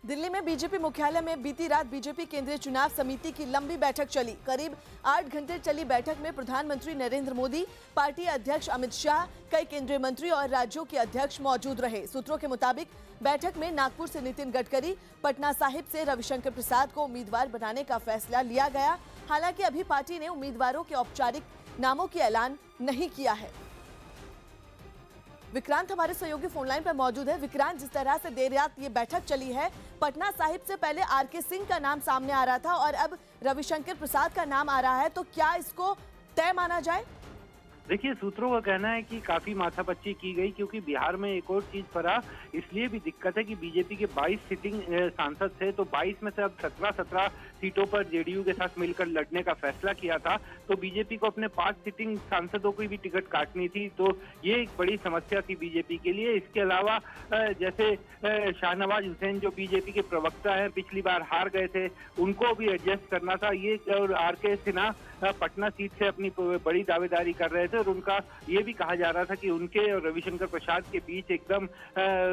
दिल्ली में बीजेपी मुख्यालय में बीती रात बीजेपी केंद्रीय चुनाव समिति की लंबी बैठक चली। करीब 8 घंटे चली बैठक में प्रधानमंत्री नरेंद्र मोदी, पार्टी अध्यक्ष अमित शाह, कई केंद्रीय मंत्री और राज्यों के अध्यक्ष मौजूद रहे। सूत्रों के मुताबिक बैठक में नागपुर से नितिन गडकरी, पटना साहिब से रविशंकर प्रसाद को उम्मीदवार बनाने का फैसला लिया गया। हालांकि अभी पार्टी ने उम्मीदवारों के औपचारिक नामों का ऐलान नहीं किया है। विक्रांत हमारे सहयोगी फोनलाइन पर मौजूद है। विक्रांत, जिस तरह से देर रात ये बैठक चली है, पटना साहिब से पहले आरके सिंह का नाम सामने आ रहा था और अब रविशंकर प्रसाद का नाम आ रहा है, तो क्या इसको तय माना जाए? देखिए, सूत्रों का कहना है कि काफी माथापच्ची की गई, क्योंकि बिहार में एक और चीज पड़ा। इसलिए भी दिक्कत है कि बीजेपी के 22 सिटिंग सांसद थे, तो 22 में से अब 17 सीटों पर जेडीयू के साथ मिलकर लड़ने का फैसला किया था। तो बीजेपी को अपने 5 सिटिंग सांसदों की भी टिकट काटनी थी, तो ये एक बड़ी समस्या थी बीजेपी के लिए। इसके अलावा जैसे शाहनवाज हुसैन जो बीजेपी के प्रवक्ता हैं, पिछली बार हार गए थे, उनको भी एडजस्ट करना था। ये और आरके सिन्हा पटना सीट से अपनी बड़ी दावेदारी कर रहे थे और उनका ये भी कहा जा रहा था कि उनके और रविशंकर प्रसाद के बीच एकदम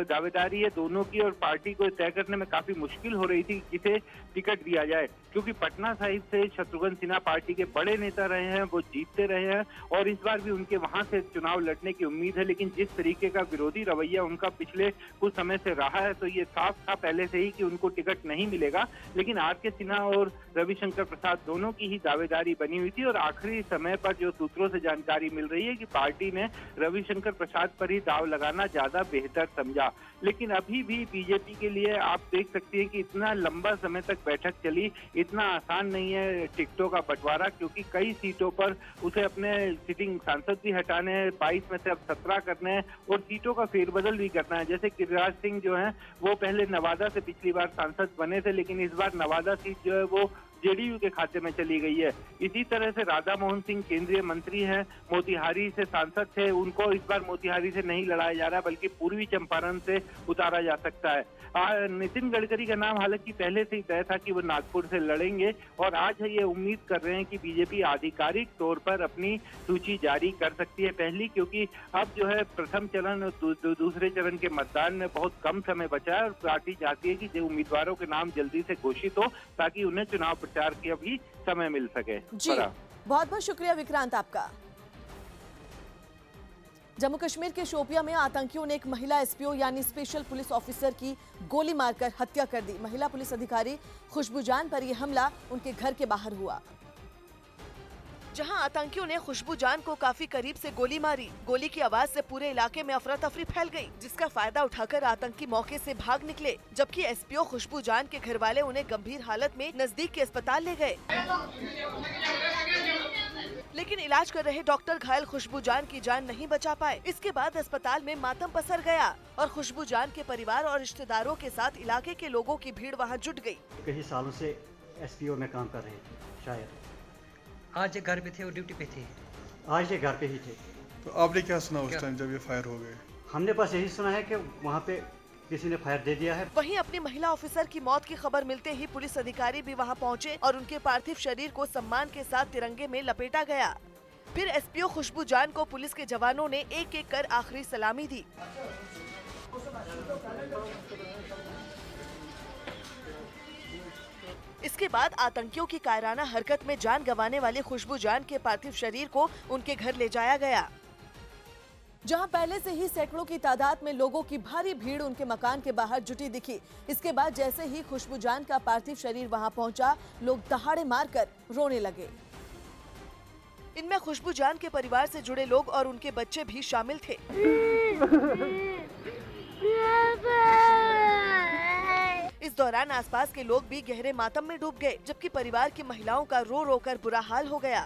दावेदारी है दोनों की, और पार्टी को तय करने में काफी मुश्किल हो रही थी किसे टिकट दिया जाए, क्योंकि पटना साहिब से शत्रुघ्न सिन्हा पार्टी के बड़े नेता रहे हैं, वो जीतते रहे हैं और इस बार भी उनके वहां से चुनाव लड़ने की उम्मीद है। लेकिन जिस तरीके का विरोधी रवैया उनका पिछले कुछ समय से रहा है, तो ये साफ था पहले से ही कि उनको टिकट नहीं मिलेगा। लेकिन आरके सिन्हा और रविशंकर प्रसाद दोनों की ही दावेदारी बनी हुई थी और आखिरी समय पर जो सूत्रों से जानकारी मिल रही है कि पार्टी ने रविशंकर प्रसाद पर ही दाव लगाना ज्यादा बेहतर समझा। लेकिन अभी भी बीजेपी के लिए आप देख सकते हैं कि इतना लंबा समय तक बैठक चली, इतना आसान नहीं है टिकटों का बंटवारा, क्योंकि कई सीटों पर उसे अपने सिटिंग सांसद भी हटाने हैं, 22 में से अब 17 करने हैं और सीटों का फेरबदल भी करना है। जैसे गिरिराज सिंह जो है वो पहले नवादा से पिछली बार सांसद बने थे, लेकिन इस बार नवादा सीट जो है वो जेडीयू के खाते में चली गई है। इसी तरह से राधा मोहन सिंह केंद्रीय मंत्री हैं, मोतिहारी से सांसद थे, उनको इस बार मोतिहारी से नहीं लड़ाया जा रहा बल्कि पूर्वी चंपारण से उतारा जा सकता है। नितिन गडकरी का नाम हालांकि पहले से ही तय था कि वो नागपुर से लड़ेंगे और आज ये उम्मीद कर रहे हैं कि बीजेपी आधिकारिक तौर पर अपनी सूची जारी कर सकती है पहली, क्योंकि अब जो है प्रथम चरण और दूसरे चरण के मतदान में बहुत कम समय बचा है और पार्टी चाहती है कि जो उम्मीदवारों के नाम जल्दी से घोषित हो ताकि उन्हें चुनाव प्रचार के भी समय मिल सके। जी, बहुत बहुत शुक्रिया विक्रांत आपका। जम्मू कश्मीर के शोपिया में आतंकियों ने एक महिला एसपीओ यानी स्पेशल पुलिस ऑफिसर की गोली मारकर हत्या कर दी। महिला पुलिस अधिकारी खुशबू जान पर यह हमला उनके घर के बाहर हुआ, जहां आतंकियों ने खुशबू जान को काफी करीब से गोली मारी। गोली की आवाज से पूरे इलाके में अफरा तफरी फैल गई, जिसका फायदा उठाकर आतंकी मौके से भाग निकले, जबकि एसपीओ खुशबू जान के घर वाले उन्हें गंभीर हालत में नजदीक के अस्पताल ले गए। लेकिन इलाज कर रहे डॉक्टर घायल खुशबू जान की जान नहीं बचा पाए। इसके बाद अस्पताल में मातम पसर गया और खुशबू जान के परिवार और रिश्तेदारों के साथ इलाके के लोगों की भीड़ वहां जुट गई। कई सालों से एसपीओ में काम कर रहे थे, शायद आज ये घर पे थे और ड्यूटी पे थे। आज ये घर पे ही थे। तो आपने क्या सुना उस टाइम जब ये फायर हो गए? हमने बस यही सुना है कि वहाँ पे किसी ने फायर दे दिया है। वहीं अपनी महिला ऑफिसर की मौत की खबर मिलते ही पुलिस अधिकारी भी वहां पहुंचे और उनके पार्थिव शरीर को सम्मान के साथ तिरंगे में लपेटा गया। फिर एसपीओ खुशबू जान को पुलिस के जवानों ने एक एक कर आखिरी सलामी दी। इसके बाद आतंकियों की कायराना हरकत में जान गंवाने वाली खुशबू जान के पार्थिव शरीर को उनके घर ले जाया गया, जहां पहले से ही सैकड़ों की तादाद में लोगों की भारी भीड़ उनके मकान के बाहर जुटी दिखी। इसके बाद जैसे ही खुशबू जान का पार्थिव शरीर वहां पहुंचा, लोग दहाड़े मारकर रोने लगे। इनमें खुशबू जान के परिवार से जुड़े लोग और उनके बच्चे भी शामिल थे। इस दौरान आसपास के लोग भी गहरे मातम में डूब गए, जबकि परिवार की महिलाओं का रो रो कर बुरा हाल हो गया।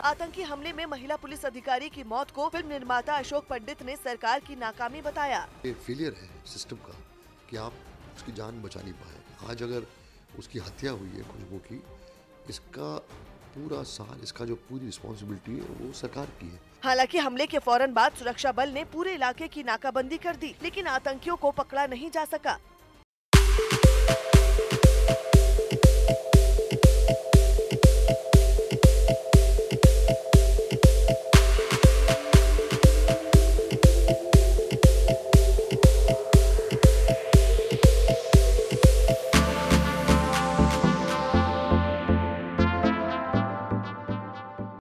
आतंकी हमले में महिला पुलिस अधिकारी की मौत को फिल्म निर्माता अशोक पंडित ने सरकार की नाकामी बताया। ये फेलियर है सिस्टम का कि आप उसकी जान बचा नहीं पाए। आज अगर उसकी हत्या हुई है खुशबू की, इसका पूरा साल, इसका जो पूरी रिस्पॉन्सिबिलिटी है वो सरकार की है। हालांकि हमले के फौरन बाद सुरक्षा बल ने पूरे इलाके की नाकाबंदी कर दी, लेकिन आतंकियों को पकड़ा नहीं जा सका।